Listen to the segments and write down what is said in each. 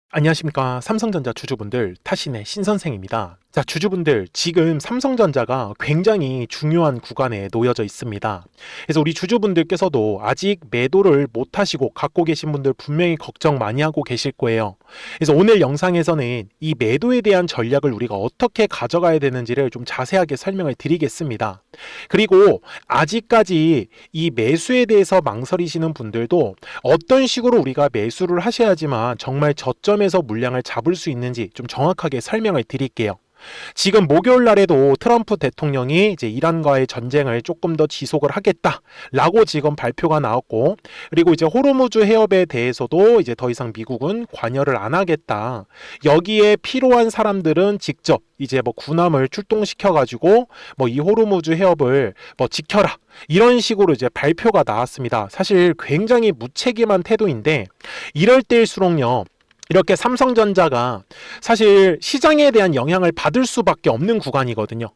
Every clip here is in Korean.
안녕하십니까. 삼성전자 주주분들, 타신의 신선생입니다. 자, 주주분들, 지금 삼성전자가 굉장히 중요한 구간에 놓여져 있습니다. 그래서 우리 주주분들께서도 아직 매도를 못 하시고 갖고 계신 분들 분명히 걱정 많이 하고 계실 거예요. 그래서 오늘 영상에서는 이 매도에 대한 전략을 우리가 어떻게 가져가야 되는지를 좀 자세하게 설명을 드리겠습니다. 그리고 아직까지 이 매수에 대해서 망설이시는 분들도 어떤 식으로 우리가 매수를 하셔야지만 정말 저점에서 물량을 잡을 수 있는지 좀 정확하게 설명을 드릴게요. 지금 목요일 날에도 트럼프 대통령이 이제 이란과의 전쟁을 조금 더 지속을 하겠다라고 지금 발표가 나왔고, 그리고 이제 호르무즈 해협에 대해서도 이제 더 이상 미국은 관여를 안 하겠다. 여기에 필요한 사람들은 직접 이제 뭐 군함을 출동시켜 가지고 뭐 이 호르무즈 해협을 뭐 지켜라. 이런 식으로 이제 발표가 나왔습니다. 사실 굉장히 무책임한 태도인데, 이럴 때일수록요, 이렇게 삼성전자가 사실 시장에 대한 영향을 받을 수밖에 없는 구간이거든요.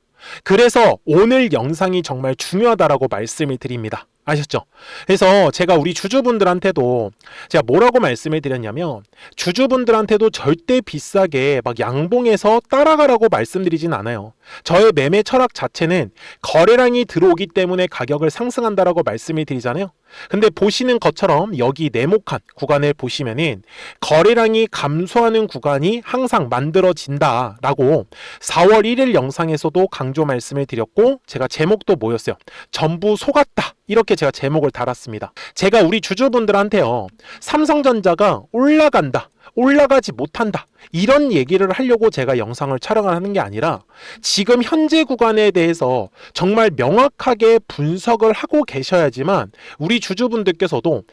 그래서 오늘 영상이 정말 중요하다라고 말씀을 드립니다. 아셨죠? 그래서 제가 우리 주주분들한테도 제가 뭐라고 말씀을 드렸냐면, 주주분들한테도 절대 비싸게 막 양봉해서 따라가라고 말씀드리진 않아요. 저의 매매 철학 자체는 거래량이 들어오기 때문에 가격을 상승한다라고 말씀을 드리잖아요. 근데 보시는 것처럼 여기 네모칸 구간을 보시면은 거래량이 감소하는 구간이 항상 만들어진다라고 4월 1일 영상에서도 강조 말씀을 드렸고, 제가 제목도 뭐였어요? 전부 속았다. 이렇게 제가 제목을 달았습니다. 제가 우리 주주분들한테요, 삼성전자가 올라간다, 올라가지 못한다, 이런 얘기를 하려고 제가 영상을 촬영을 하는 게 아니라, 지금 현재 구간에 대해서 정말 명확하게 분석을 하고 계셔야지만 우리 주주분들께서도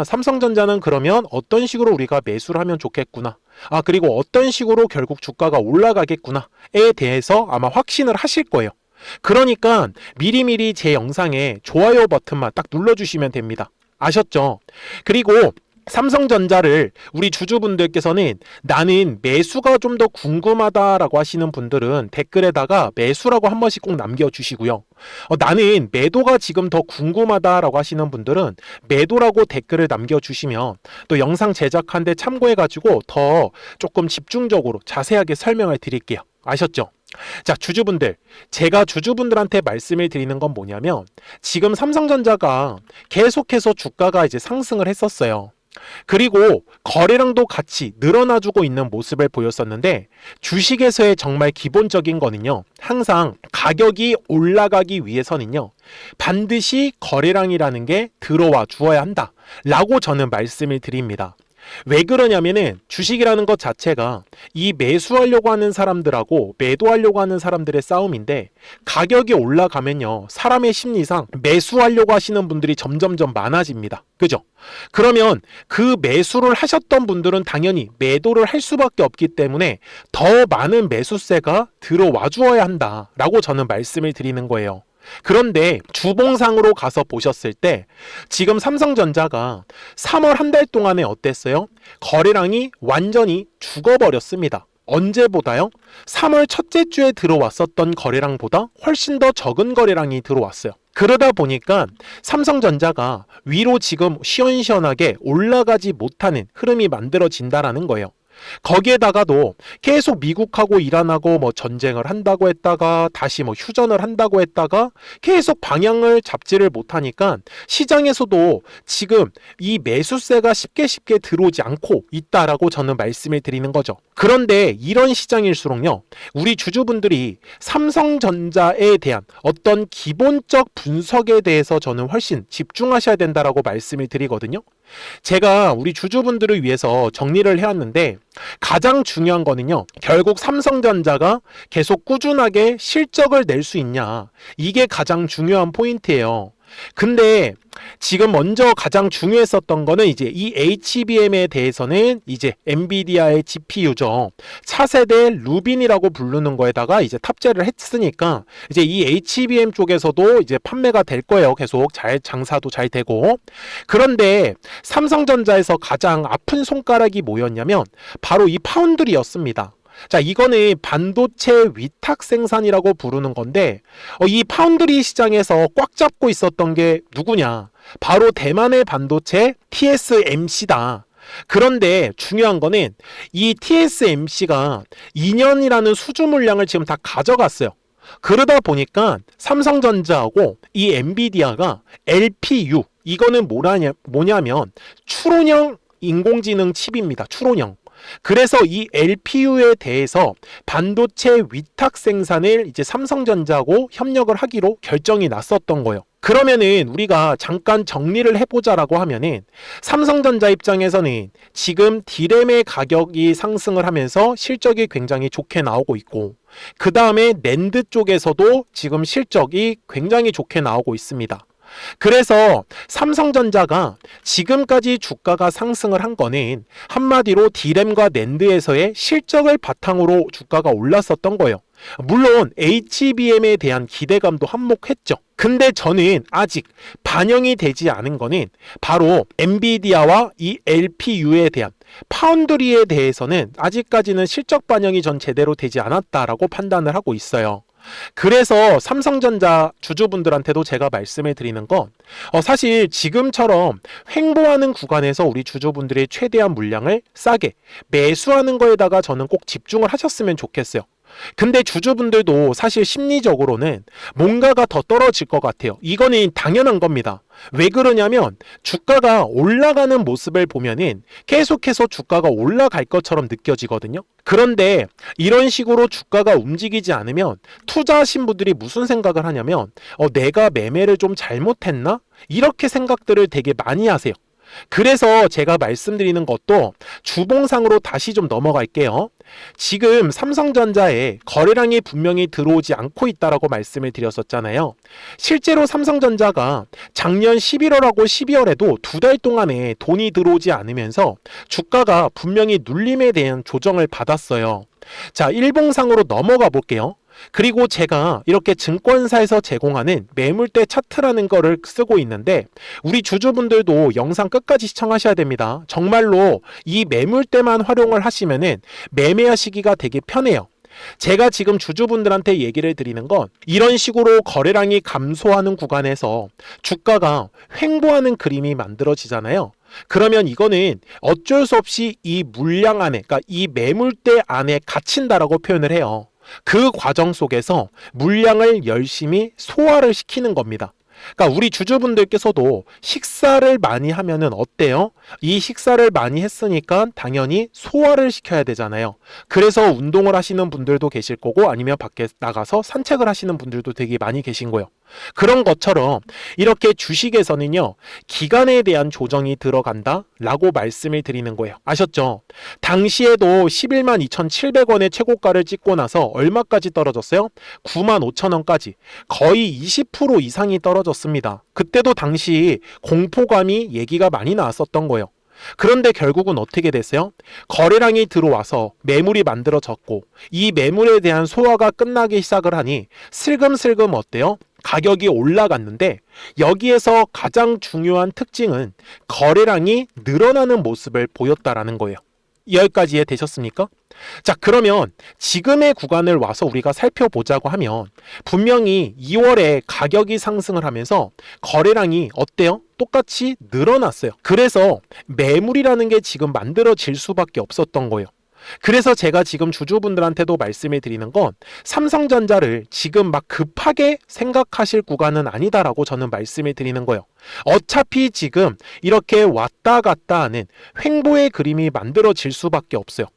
삼성전자는 그러면 어떤 식으로 우리가 매수를 하면 좋겠구나, 그리고 어떤 식으로 결국 주가가 올라가겠구나에 대해서 아마 확신을 하실 거예요. 그러니까 미리미리 제 영상에 좋아요 버튼만 딱 눌러주시면 됩니다. 아셨죠? 그리고 삼성전자를 우리 주주분들께서는 나는 매수가 좀 더 궁금하다라고 하시는 분들은 댓글에다가 매수라고 한 번씩 꼭 남겨주시고요. 나는 매도가 지금 더 궁금하다라고 하시는 분들은 매도라고 댓글을 남겨주시면 또 영상 제작하는데 참고해가지고 더 조금 집중적으로 자세하게 설명을 드릴게요. 아셨죠? 자, 주주분들, 제가 주주분들한테 말씀을 드리는 건 뭐냐면, 지금 삼성전자가 계속해서 주가가 이제 상승을 했었어요. 그리고 거래량도 같이 늘어나주고 있는 모습을 보였었는데, 주식에서의 정말 기본적인 거는요, 항상 가격이 올라가기 위해서는요, 반드시 거래량이라는 게 들어와 주어야 한다 라고 저는 말씀을 드립니다. 왜 그러냐면은 주식이라는 것 자체가 이 매수하려고 하는 사람들하고 매도하려고 하는 사람들의 싸움인데, 가격이 올라가면요, 사람의 심리상 매수하려고 하시는 분들이 점점점 많아집니다. 그죠? 그러면 그 매수를 하셨던 분들은 당연히 매도를 할 수밖에 없기 때문에 더 많은 매수세가 들어와 주어야 한다라고 저는 말씀을 드리는 거예요. 그런데 주봉상으로 가서 보셨을 때 지금 삼성전자가 3월 한 달 동안에 어땠어요? 거래량이 완전히 죽어버렸습니다. 언제보다요? 3월 첫째 주에 들어왔었던 거래량보다 훨씬 더 적은 거래량이 들어왔어요. 그러다 보니까 삼성전자가 위로 지금 시원시원하게 올라가지 못하는 흐름이 만들어진다라는 거예요. 거기에다가도 계속 미국하고 이란하고 뭐 전쟁을 한다고 했다가 다시 뭐 휴전을 한다고 했다가 계속 방향을 잡지를 못하니까 시장에서도 지금 이 매수세가 쉽게 들어오지 않고 있다라고 저는 말씀을 드리는 거죠. 그런데 이런 시장일수록요, 우리 주주분들이 삼성전자에 대한 어떤 기본적 분석에 대해서 저는 훨씬 집중하셔야 된다라고 말씀을 드리거든요. 제가 우리 주주분들을 위해서 정리를 해왔는데, 가장 중요한 거는요, 결국 삼성전자가 계속 꾸준하게 실적을 낼 수 있냐, 이게 가장 중요한 포인트예요. 근데 지금 먼저 가장 중요했었던 거는 이제 이 HBM에 대해서는 이제 엔비디아의 GPU죠. 차세대 루빈이라고 부르는 거에다가 이제 탑재를 했으니까 이제 이 HBM 쪽에서도 이제 판매가 될 거예요. 계속 잘 장사도 잘 되고. 그런데 삼성전자에서 가장 아픈 손가락이 뭐였냐면 바로 이 파운드리였습니다. 자, 이거는 반도체 위탁 생산이라고 부르는 건데, 이 파운드리 시장에서 꽉 잡고 있었던 게 누구냐? 바로 대만의 반도체 TSMC다. 그런데 중요한 거는 이 TSMC가 2년이라는 수주 물량을 지금 다 가져갔어요. 그러다 보니까 삼성전자하고 이 엔비디아가 LPU, 이거는 뭐냐면 추론형 인공지능 칩입니다. 추론형. 그래서 이 LPU에 대해서 반도체 위탁 생산을 이제 삼성전자하고 협력을 하기로 결정이 났었던 거예요. 그러면은 우리가 잠깐 정리를 해보자라고 하면은 삼성전자 입장에서는 지금 D램의 가격이 상승을 하면서 실적이 굉장히 좋게 나오고 있고, 그 다음에 낸드 쪽에서도 지금 실적이 굉장히 좋게 나오고 있습니다. 그래서 삼성전자가 지금까지 주가가 상승을 한 거는 한마디로 D램과 낸드에서의 실적을 바탕으로 주가가 올랐었던 거예요. 물론 HBM에 대한 기대감도 한몫했죠. 근데 저는 아직 반영이 되지 않은 거는 바로 엔비디아와 이 LPU에 대한 파운드리에 대해서는 아직까지는 실적 반영이 전 제대로 되지 않았다라고 판단을 하고 있어요. 그래서 삼성전자 주주분들한테도 제가 말씀을 드리는 건 사실 지금처럼 횡보하는 구간에서 우리 주주분들이 최대한 물량을 싸게 매수하는 거에다가 저는 꼭 집중을 하셨으면 좋겠어요. 근데 주주분들도 사실 심리적으로는 뭔가가 더 떨어질 것 같아요. 이거는 당연한 겁니다. 왜 그러냐면 주가가 올라가는 모습을 보면은 계속해서 주가가 올라갈 것처럼 느껴지거든요. 그런데 이런 식으로 주가가 움직이지 않으면 투자하신 분들이 무슨 생각을 하냐면 내가 매매를 좀 잘못했나? 이렇게 생각들을 되게 많이 하세요. 그래서 제가 말씀드리는 것도 주봉상으로 다시 좀 넘어갈게요. 지금 삼성전자에 거래량이 분명히 들어오지 않고 있다라고 말씀을 드렸었잖아요. 실제로 삼성전자가 작년 11월하고 12월에도 2달 동안에 돈이 들어오지 않으면서 주가가 분명히 눌림에 대한 조정을 받았어요. 자, 일봉상으로 넘어가 볼게요. 그리고 제가 이렇게 증권사에서 제공하는 매물대 차트라는 거를 쓰고 있는데 우리 주주분들도 영상 끝까지 시청하셔야 됩니다. 정말로 이 매물대만 활용을 하시면은 매매하시기가 되게 편해요. 제가 지금 주주분들한테 얘기를 드리는 건 이런 식으로 거래량이 감소하는 구간에서 주가가 횡보하는 그림이 만들어지잖아요. 그러면 이거는 어쩔 수 없이 이 물량 안에, 그러니까 이 매물대 안에 갇힌다라고 표현을 해요. 그 과정 속에서 물량을 열심히 소화를 시키는 겁니다. 그러니까 우리 주주분들께서도 식사를 많이 하면은 어때요? 이 식사를 많이 했으니까 당연히 소화를 시켜야 되잖아요. 그래서 운동을 하시는 분들도 계실 거고 아니면 밖에 나가서 산책을 하시는 분들도 되게 많이 계신 거예요. 그런 것처럼 이렇게 주식에서는요, 기간에 대한 조정이 들어간다 라고 말씀을 드리는 거예요. 아셨죠? 당시에도 11만 2,700원의 최고가를 찍고 나서 얼마까지 떨어졌어요? 9만 5천 원까지 거의 20% 이상이 떨어졌습니다. 그때도 당시 공포감이 얘기가 많이 나왔었던 거예요. 그런데 결국은 어떻게 됐어요? 거래량이 들어와서 매물이 만들어졌고 이 매물에 대한 소화가 끝나기 시작을 하니 슬금슬금 어때요? 가격이 올라갔는데 여기에서 가장 중요한 특징은 거래량이 늘어나는 모습을 보였다라는 거예요. 여기까지 이해되셨습니까? 자, 그러면 지금의 구간을 와서 우리가 살펴보자고 하면 분명히 2월에 가격이 상승을 하면서 거래량이 어때요? 똑같이 늘어났어요. 그래서 매물이라는 게 지금 만들어질 수밖에 없었던 거예요. 그래서 제가 지금 주주분들한테도 말씀을 드리는 건 삼성전자를 지금 막 급하게 생각하실 구간은 아니다라고 저는 말씀을 드리는 거예요. 어차피 지금 이렇게 왔다 갔다 하는 횡보의 그림이 만들어질 수밖에 없어요.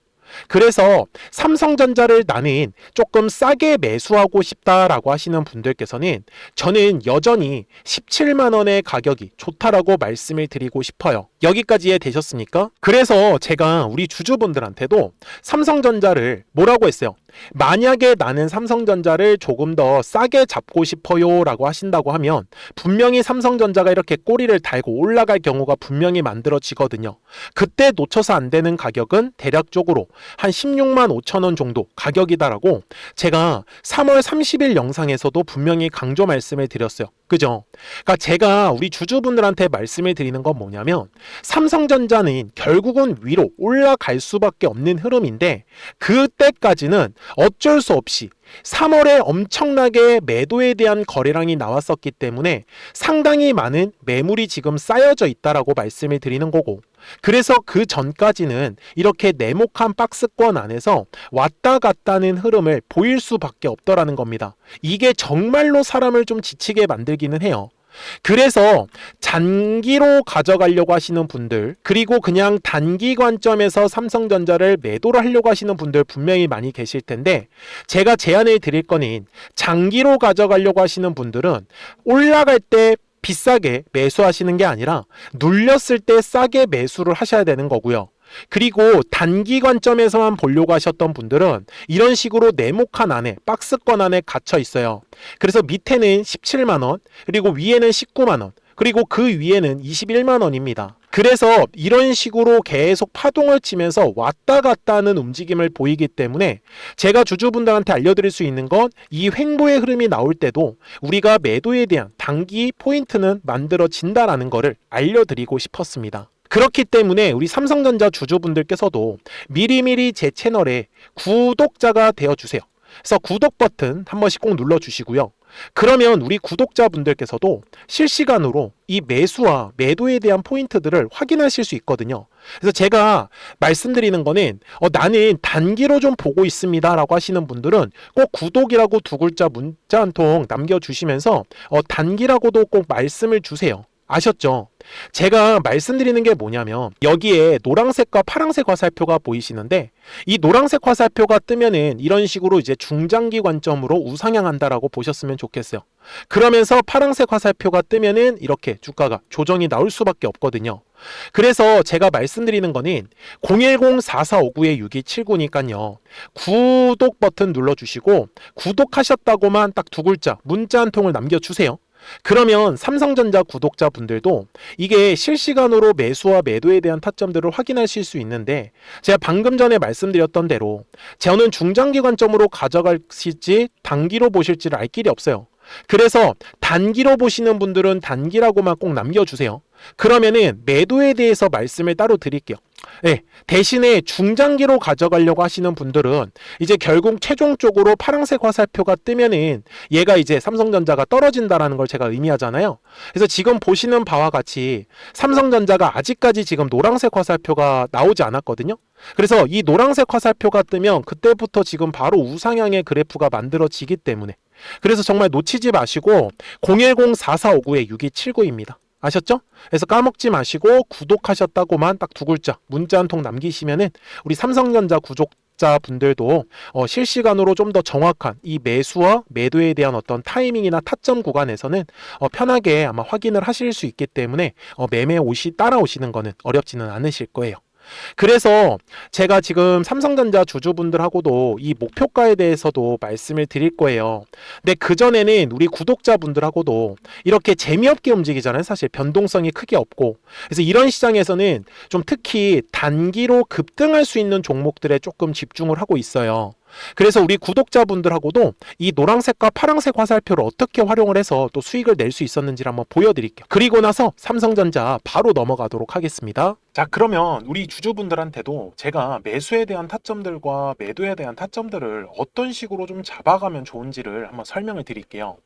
그래서 삼성전자를 나는 조금 싸게 매수하고 싶다라고 하시는 분들께서는 저는 여전히 17만 원의 가격이 좋다라고 말씀을 드리고 싶어요. 여기까지 이해되셨습니까? 그래서 제가 우리 주주분들한테도 삼성전자를 뭐라고 했어요? 만약에 나는 삼성전자를 조금 더 싸게 잡고 싶어요 라고 하신다고 하면 분명히 삼성전자가 이렇게 꼬리를 달고 올라갈 경우가 분명히 만들어지거든요. 그때 놓쳐서 안 되는 가격은 대략적으로 한 16만 5천 원 정도 가격이다라고 제가 3월 30일 영상에서도 분명히 강조 말씀을 드렸어요. 그죠? 그러니까 제가 우리 주주분들한테 말씀을 드리는 건 뭐냐면 삼성전자는 결국은 위로 올라갈 수밖에 없는 흐름인데 그때까지는 어쩔 수 없이 3월에 엄청나게 매도에 대한 거래량이 나왔었기 때문에 상당히 많은 매물이 지금 쌓여져 있다라고 말씀을 드리는 거고, 그래서 그 전까지는 이렇게 네모칸 박스권 안에서 왔다 갔다는 흐름을 보일 수밖에 없더라는 겁니다. 이게 정말로 사람을 좀 지치게 만들기는 해요. 그래서 장기로 가져가려고 하시는 분들, 그리고 그냥 단기 관점에서 삼성전자를 매도를 하려고 하시는 분들 분명히 많이 계실 텐데, 제가 제안해 드릴 거는 장기로 가져가려고 하시는 분들은 올라갈 때 비싸게 매수하시는 게 아니라 눌렸을 때 싸게 매수를 하셔야 되는 거고요. 그리고 단기 관점에서만 보려고 하셨던 분들은 이런 식으로 네모칸 안에, 박스권 안에 갇혀 있어요. 그래서 밑에는 17만원, 그리고 위에는 19만원, 그리고 그 위에는 21만원입니다. 그래서 이런 식으로 계속 파동을 치면서 왔다 갔다 하는 움직임을 보이기 때문에 제가 주주분들한테 알려드릴 수 있는 건 이 횡보의 흐름이 나올 때도 우리가 매도에 대한 단기 포인트는 만들어진다라는 거를 알려드리고 싶었습니다. 그렇기 때문에 우리 삼성전자 주주분들께서도 미리미리 제 채널에 구독자가 되어주세요. 그래서 구독 버튼 한 번씩 꼭 눌러주시고요. 그러면 우리 구독자분들께서도 실시간으로 이 매수와 매도에 대한 포인트들을 확인하실 수 있거든요. 그래서 제가 말씀드리는 거는 나는 단기로 좀 보고 있습니다 라고 하시는 분들은 꼭 구독이라고 두 글자 문자 한 통 남겨주시면서 단기라고도 꼭 말씀을 주세요. 아셨죠? 제가 말씀드리는 게 뭐냐면 여기에 노란색과 파란색 화살표가 보이시는데, 이 노란색 화살표가 뜨면은 이런 식으로 이제 중장기 관점으로 우상향한다라고 보셨으면 좋겠어요. 그러면서 파란색 화살표가 뜨면은 이렇게 주가가 조정이 나올 수밖에 없거든요. 그래서 제가 말씀드리는 거는 010-4459-6279니까요. 구독 버튼 눌러주시고 구독하셨다고만 딱 두 글자 문자 한 통을 남겨주세요. 그러면 삼성전자 구독자분들도 이게 실시간으로 매수와 매도에 대한 타점들을 확인하실 수 있는데, 제가 방금 전에 말씀드렸던 대로 저는 중장기 관점으로 가져가실지 단기로 보실지를 알 길이 없어요. 그래서 단기로 보시는 분들은 단기라고만 꼭 남겨주세요. 그러면은 매도에 대해서 말씀을 따로 드릴게요. 네, 대신에 중장기로 가져가려고 하시는 분들은 이제 결국 최종적으로 파란색 화살표가 뜨면은 얘가 이제 삼성전자가 떨어진다라는 걸 제가 의미하잖아요. 그래서 지금 보시는 바와 같이 삼성전자가 아직까지 지금 노란색 화살표가 나오지 않았거든요. 그래서 이 노란색 화살표가 뜨면 그때부터 지금 바로 우상향의 그래프가 만들어지기 때문에, 그래서 정말 놓치지 마시고 010-4459-6279입니다. 아셨죠? 그래서 까먹지 마시고 구독하셨다고만 딱 두 글자 문자 한 통 남기시면은 우리 삼성전자 구독자분들도 실시간으로 좀 더 정확한 이 매수와 매도에 대한 어떤 타이밍이나 타점 구간에서는 편하게 아마 확인을 하실 수 있기 때문에 매매 따라오시는 거는 어렵지는 않으실 거예요. 그래서 제가 지금 삼성전자 주주분들하고도 이 목표가에 대해서도 말씀을 드릴 거예요. 근데 그전에는 우리 구독자분들하고도 이렇게 재미없게 움직이잖아요. 사실 변동성이 크게 없고. 그래서 이런 시장에서는 좀 특히 단기로 급등할 수 있는 종목들에 조금 집중을 하고 있어요. 그래서 우리 구독자분들하고도 이 노란색과 파란색 화살표를 어떻게 활용을 해서 또 수익을 낼 수 있었는지를 한번 보여드릴게요. 그리고 나서 삼성전자 바로 넘어가도록 하겠습니다. 자, 그러면 우리 주주분들한테도 제가 매수에 대한 타점들과 매도에 대한 타점들을 어떤 식으로 좀 잡아가면 좋은지를 한번 설명을 드릴게요.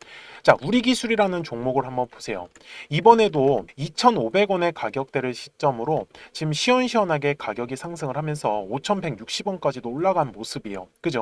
자, 우리 기술이라는 종목을 한번 보세요. 이번에도 2,500원의 가격대를 시점으로 지금 시원시원하게 가격이 상승을 하면서 5,160원까지도 올라간 모습이에요. 그죠?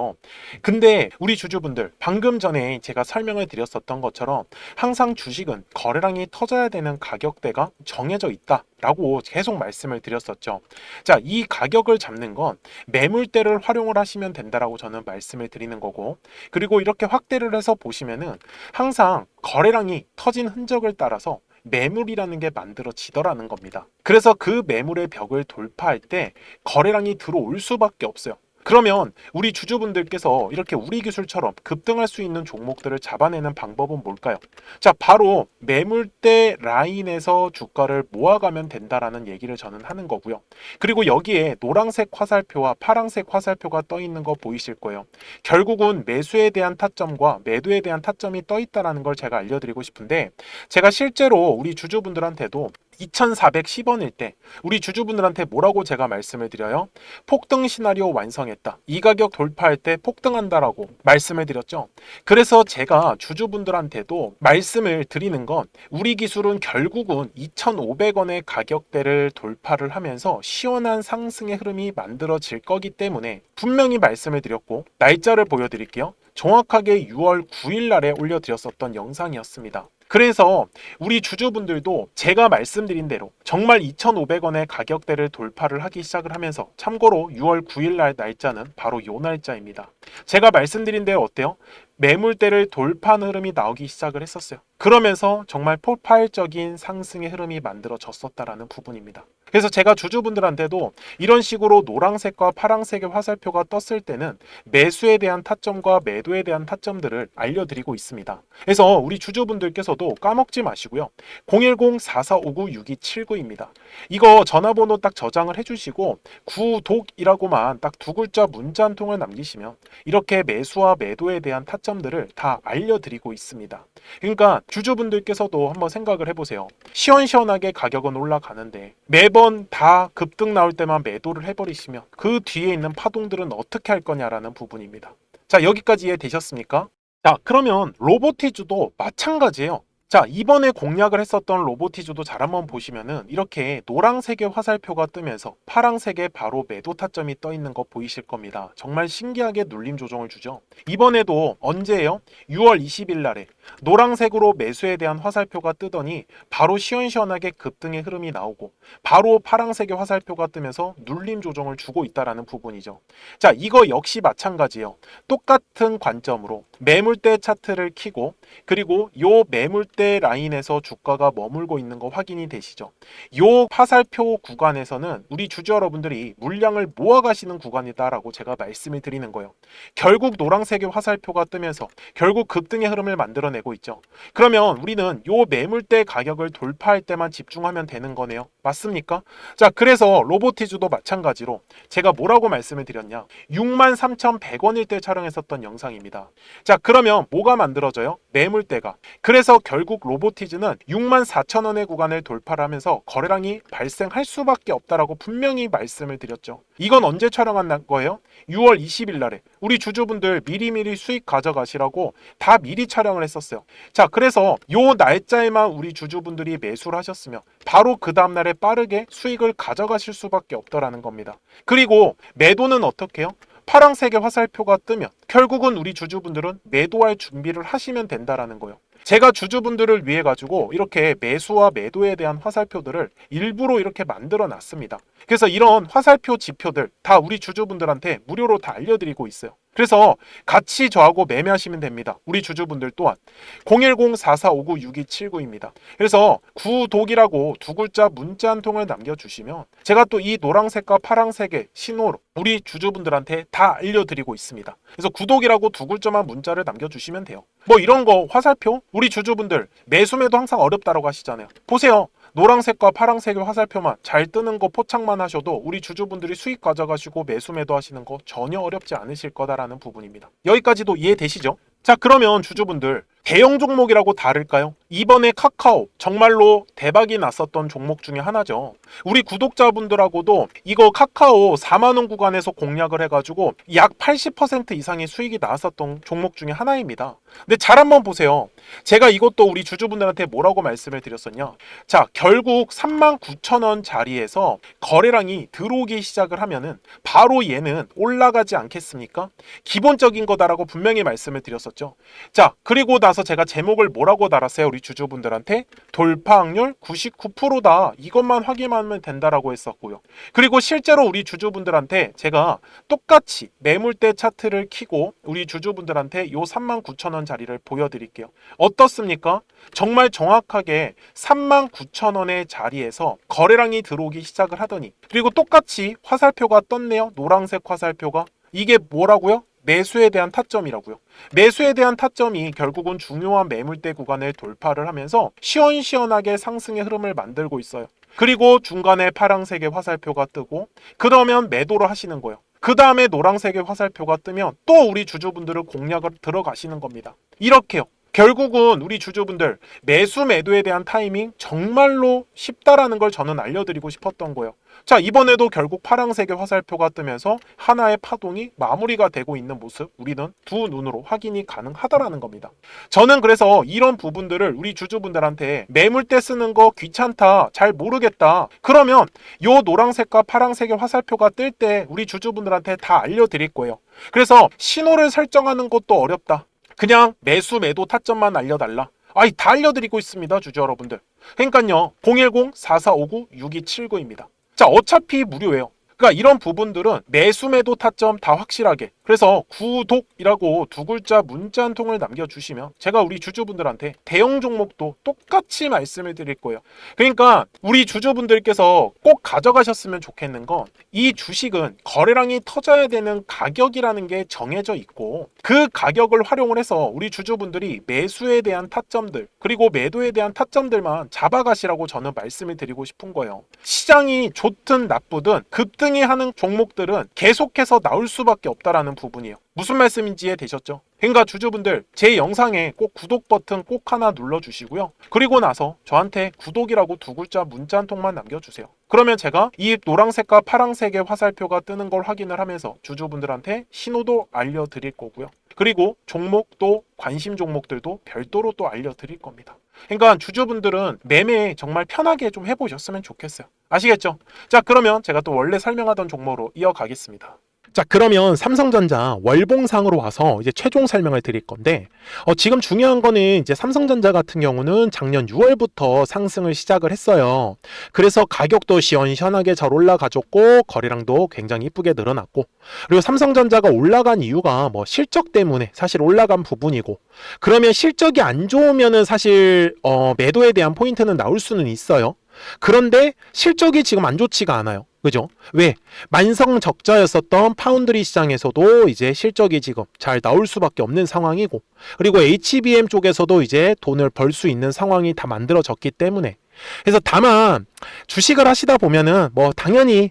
근데 우리 주주분들, 방금 전에 제가 설명을 드렸었던 것처럼 항상 주식은 거래량이 터져야 되는 가격대가 정해져 있다라고 계속 말씀을 드렸었죠. 자, 이 가격을 잡는 건 매물대를 활용을 하시면 된다라고 저는 말씀을 드리는 거고, 그리고 이렇게 확대를 해서 보시면은 항상 거래량이 터진 흔적을 따라서 매물이라는 게 만들어지더라는 겁니다. 그래서 그 매물의 벽을 돌파할 때 거래량이 들어올 수밖에 없어요. 그러면 우리 주주분들께서 이렇게 우리 기술처럼 급등할 수 있는 종목들을 잡아내는 방법은 뭘까요? 자, 바로 매물대 라인에서 주가를 모아가면 된다라는 얘기를 저는 하는 거고요. 그리고 여기에 노란색 화살표와 파란색 화살표가 떠 있는 거 보이실 거예요. 결국은 매수에 대한 타점과 매도에 대한 타점이 떠 있다라는 걸 제가 알려드리고 싶은데, 제가 실제로 우리 주주분들한테도 2410원일 때 우리 주주분들한테 뭐라고 제가 말씀을 드려요? 폭등 시나리오 완성했다. 이 가격 돌파할 때 폭등한다라고 말씀을 드렸죠. 그래서 제가 주주분들한테도 말씀을 드리는 건 우리 기술은 결국은 2,500원의 가격대를 돌파를 하면서 시원한 상승의 흐름이 만들어질 거기 때문에 분명히 말씀을 드렸고 날짜를 보여드릴게요. 정확하게 6월 9일 날에 올려드렸었던 영상이었습니다. 그래서 우리 주주분들도 제가 말씀드린 대로 정말 2,500원의 가격대를 돌파를 하기 시작을 하면서, 참고로 6월 9일 날 날짜는 바로 요 날짜입니다. 제가 말씀드린 대로 어때요? 매물대를 돌파하는 흐름이 나오기 시작을 했었어요. 그러면서 정말 폭발적인 상승의 흐름이 만들어졌었다라는 부분입니다. 그래서 제가 주주분들한테도 이런 식으로 노란색과 파란색의 화살표가 떴을 때는 매수에 대한 타점과 매도에 대한 타점들을 알려드리고 있습니다. 그래서 우리 주주분들께서도 까먹지 마시고요. 010-4459-6279입니다. 이거 전화번호 딱 저장을 해주시고 구독이라고만 딱 두 글자 문자 한 통을 남기시면 이렇게 매수와 매도에 대한 타점들을 다 알려드리고 있습니다. 그러니까 주주분들께서도 한번 생각을 해보세요. 시원시원하게 가격은 올라가는데 매번 다 급등 나올 때만 매도를 해버리시면 그 뒤에 있는 파동들은 어떻게 할 거냐라는 부분입니다. 자, 여기까지 이해되셨습니까? 자, 그러면 로보티즈도 마찬가지예요. 자, 이번에 공략을 했었던 로보티즈도 잘 한번 보시면은 이렇게 노란색의 화살표가 뜨면서 파란색에 바로 매도 타점이 떠 있는 거 보이실 겁니다. 정말 신기하게 눌림 조정을 주죠. 이번에도 언제예요? 6월 20일 날에 노란색으로 매수에 대한 화살표가 뜨더니 바로 시원시원하게 급등의 흐름이 나오고 바로 파란색의 화살표가 뜨면서 눌림 조정을 주고 있다라는 부분이죠. 자, 이거 역시 마찬가지예요. 똑같은 관점으로 매물대 차트를 켜고 그리고 요 매물대 라인에서 주가가 머물고 있는 거 확인이 되시죠? 요 화살표 구간에서는 우리 주주 여러분들이 물량을 모아가시는 구간이다라고 제가 말씀을 드리는 거예요. 결국 노란색의 화살표가 뜨면서 결국 급등의 흐름을 만들어내고 있죠. 그러면 우리는 요 매물대 가격을 돌파할 때만 집중하면 되는 거네요. 맞습니까? 자, 그래서 로보티즈도 마찬가지로 제가 뭐라고 말씀을 드렸냐? 63,100원일 때 촬영했었던 영상입니다. 자, 그러면 뭐가 만들어져요? 매물대가. 그래서 결국 로보티즈는 64,000원의 구간을 돌파를 하면서 거래량이 발생할 수밖에 없다라고 분명히 말씀을 드렸죠. 이건 언제 촬영한 거예요? 6월 20일 날에 우리 주주분들 미리미리 수익 가져가시라고 다 미리 촬영을 했었어요. 자, 그래서 요 날짜에만 우리 주주분들이 매수를 하셨으면 바로 그 다음날에 빠르게 수익을 가져가실 수밖에 없더라는 겁니다. 그리고 매도는 어떻게 해요? 파란색의 화살표가 뜨면 결국은 우리 주주분들은 매도할 준비를 하시면 된다라는 거예요. 제가 주주분들을 위해 가지고 이렇게 매수와 매도에 대한 화살표들을 일부러 이렇게 만들어 놨습니다. 그래서 이런 화살표 지표들 다 우리 주주분들한테 무료로 다 알려드리고 있어요. 그래서 같이 저하고 매매하시면 됩니다. 우리 주주분들 또한 010-4459-6279입니다. 그래서 구독이라고 두 글자 문자 한 통을 남겨주시면 제가 또 이 노란색과 파란색의 신호로 우리 주주분들한테 다 알려드리고 있습니다. 그래서 구독이라고 두 글자만 문자를 남겨주시면 돼요. 뭐 이런 거 화살표 우리 주주분들 매수매도 항상 어렵다고 하시잖아요. 보세요. 노란색과 파란색의 화살표만 잘 뜨는 거 포착만 하셔도 우리 주주분들이 수익 가져가시고 매수매도 하시는 거 전혀 어렵지 않으실 거다라는 부분입니다. 여기까지도 이해되시죠? 자, 그러면 주주분들 대형 종목이라고 다를까요? 이번에 카카오 정말로 대박이 났었던 종목 중에 하나죠. 우리 구독자분들하고도 이거 카카오 4만원 구간에서 공략을 해가지고 약 80% 이상의 수익이 나왔었던 종목 중에 하나입니다. 근데 잘 한번 보세요. 제가 이것도 우리 주주분들한테 뭐라고 말씀을 드렸었냐? 자, 결국 39,000원 자리에서 거래량이 들어오기 시작을 하면은 바로 얘는 올라가지 않겠습니까? 기본적인 거다라고 분명히 말씀을 드렸었죠. 자, 그리고 나서 제가 제목을 뭐라고 달았어요? 우리 주주분들한테 돌파 확률 99%다. 이것만 확인하면 된다라고 했었고요. 그리고 실제로 우리 주주분들한테 제가 똑같이 매물대 차트를 켜고 우리 주주분들한테 요 39,000원 자리를 보여드릴게요. 어떻습니까? 정말 정확하게 39,000원의 자리에서 거래량이 들어오기 시작을 하더니 그리고 똑같이 화살표가 떴네요. 노란색 화살표가. 이게 뭐라고요? 매수에 대한 타점이라고요. 매수에 대한 타점이 결국은 중요한 매물대 구간을 돌파를 하면서 시원시원하게 상승의 흐름을 만들고 있어요. 그리고 중간에 파란색의 화살표가 뜨고 그러면 매도를 하시는 거예요. 그 다음에 노란색의 화살표가 뜨면 또 우리 주주분들을 공략을 들어가시는 겁니다. 이렇게요. 결국은 우리 주주분들 매수 매도에 대한 타이밍 정말로 쉽다라는 걸 저는 알려드리고 싶었던 거예요. 자, 이번에도 결국 파랑색의 화살표가 뜨면서 하나의 파동이 마무리가 되고 있는 모습, 우리는 두 눈으로 확인이 가능하다라는 겁니다. 저는 그래서 이런 부분들을 우리 주주분들한테 매물대 쓰는 거 귀찮다, 잘 모르겠다, 그러면 요 노란색과 파랑색의 화살표가 뜰 때 우리 주주분들한테 다 알려드릴 거예요. 그래서 신호를 설정하는 것도 어렵다, 그냥 매수 매도 타점만 알려달라, 아이 다 알려드리고 있습니다, 주주 여러분들. 그러니까요, 010-4459-6279입니다. 자, 어차피 무료예요. 그러니까 이런 부분들은 매수 매도 타점 다 확실하게, 그래서 구독이라고 두 글자 문자 한 통을 남겨주시면 제가 우리 주주분들한테 대형 종목도 똑같이 말씀을 드릴 거예요. 그러니까 우리 주주분들께서 꼭 가져가셨으면 좋겠는 건, 이 주식은 거래량이 터져야 되는 가격이라는 게 정해져 있고, 그 가격을 활용을 해서 우리 주주분들이 매수에 대한 타점들 그리고 매도에 대한 타점들만 잡아가시라고 저는 말씀을 드리고 싶은 거예요. 시장이 좋든 나쁘든 급등이 하는 종목들은 계속해서 나올 수밖에 없다라는 부분이에요. 무슨 말씀인지 이해되셨죠? 그러니까 주주분들, 제 영상에 꼭 구독 버튼 꼭 하나 눌러주시고요. 그리고 나서 저한테 구독이라고 두 글자 문자 한 통만 남겨주세요. 그러면 제가 이 노란색과 파란색의 화살표가 뜨는 걸 확인을 하면서 주주분들한테 신호도 알려드릴 거고요. 그리고 종목도, 관심 종목들도 별도로 또 알려드릴 겁니다. 그러니까 주주분들은 매매 정말 편하게 좀 해보셨으면 좋겠어요. 아시겠죠? 자, 그러면 제가 또 원래 설명하던 종목으로 이어가겠습니다. 자, 그러면 삼성전자 월봉상으로 와서 이제 최종 설명을 드릴 건데, 지금 중요한 거는 이제 삼성전자 같은 경우는 작년 6월부터 상승을 시작을 했어요. 그래서 가격도 시원시원하게 잘 올라가졌고, 거래량도 굉장히 이쁘게 늘어났고, 그리고 삼성전자가 올라간 이유가 뭐 실적 때문에 사실 올라간 부분이고, 그러면 실적이 안 좋으면은 사실 매도에 대한 포인트는 나올 수는 있어요. 그런데 실적이 지금 안 좋지가 않아요. 그죠? 왜? 만성 적자였었던 파운드리 시장에서도 이제 실적이 지금 잘 나올 수밖에 없는 상황이고, 그리고 HBM 쪽에서도 이제 돈을 벌 수 있는 상황이 다 만들어졌기 때문에, 그래서 다만 주식을 하시다 보면은 뭐 당연히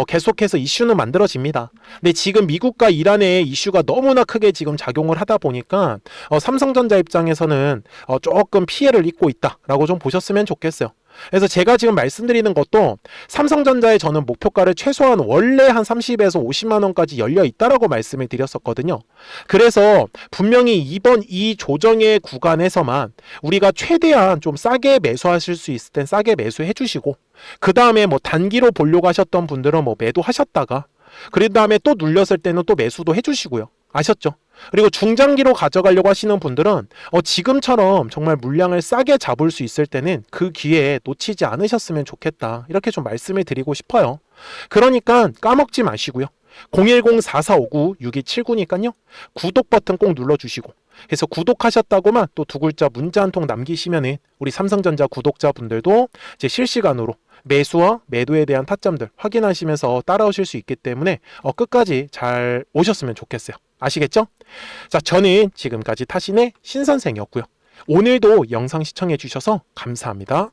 계속해서 이슈는 만들어집니다. 근데 지금 미국과 이란의 이슈가 너무나 크게 지금 작용을 하다 보니까 삼성전자 입장에서는 조금 피해를 입고 있다라고 좀 보셨으면 좋겠어요. 그래서 제가 지금 말씀드리는 것도 삼성전자의 저는 목표가를 최소한 원래 한 30에서 50만 원까지 열려 있다라고 말씀을 드렸었거든요. 그래서 분명히 이번 이 조정의 구간에서만 우리가 최대한 좀 싸게 매수하실 수 있을 땐 싸게 매수해 주시고, 그 다음에 뭐 단기로 보려고 하셨던 분들은 뭐 매도하셨다가, 그 다음에 또 눌렸을 때는 또 매수도 해주시고요. 아셨죠? 그리고 중장기로 가져가려고 하시는 분들은 지금처럼 정말 물량을 싸게 잡을 수 있을 때는 그 기회에 놓치지 않으셨으면 좋겠다, 이렇게 좀 말씀을 드리고 싶어요. 그러니까 까먹지 마시고요. 010-4459-6279니까요. 구독 버튼 꼭 눌러주시고, 그래서 구독하셨다고만 또 두 글자 문자 한 통 남기시면은 우리 삼성전자 구독자분들도 이제 실시간으로 매수와 매도에 대한 타점들 확인하시면서 따라오실 수 있기 때문에 끝까지 잘 오셨으면 좋겠어요. 아시겠죠? 자, 저는 지금까지 타신의 신선생이었고요. 오늘도 영상 시청해 주셔서 감사합니다.